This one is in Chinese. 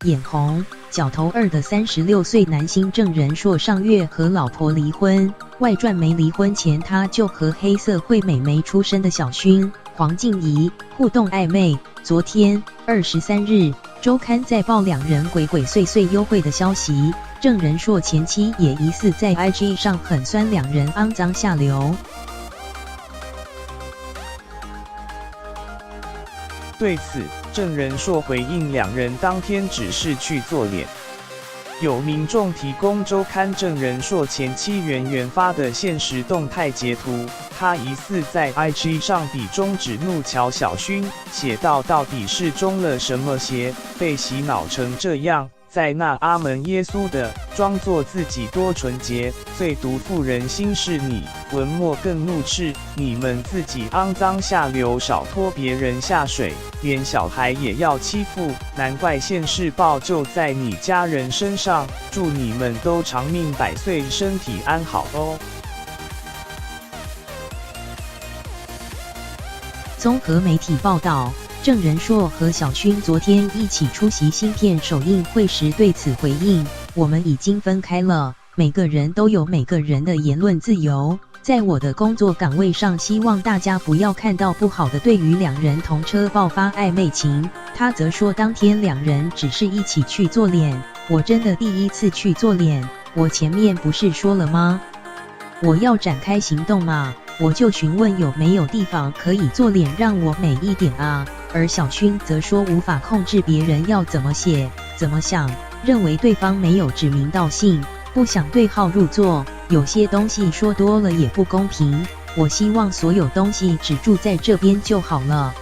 眼红，角头二的36岁男星郑仁硕上月和老婆离婚，外传没离婚前他就和黑社会美眉出身的小薰、黄静怡互动暧昧。昨天23日，周刊再爆两人鬼鬼祟祟幽会的消息，郑仁硕前妻也疑似在 IG 上狠酸两人肮脏下流。对此，郑仁硕回应两人当天只是去做脸。有民众提供周刊郑仁硕前妻圆圆发的现实动态截图，他疑似在 IG 上比中指怒瞧小薰，写道到底是中了什么邪，被洗脑成这样。在那阿门耶稣的，装作自己多纯洁，最毒妇人心是你。文末更怒斥你们自己肮脏下流，少拖别人下水，连小孩也要欺负，难怪现世报就在你家人身上。祝你们都长命百岁，身体安好哦。综合媒体报道，郑仁硕和小薰昨天一起出席新片首映会时对此回应：我们已经分开了，每个人都有每个人的言论自由。在我的工作岗位上，希望大家不要看到不好的。对于两人同车爆发暧昧情，他则说当天两人只是一起去做脸，我真的第一次去做脸，我前面不是说了吗？我要展开行动嘛，我就询问有没有地方可以做脸让我美一点啊。而小薰则说无法控制别人要怎么写、怎么想，认为对方没有指名道姓，不想对号入座，有些东西说多了也不公平，我希望所有东西只住在这边就好了。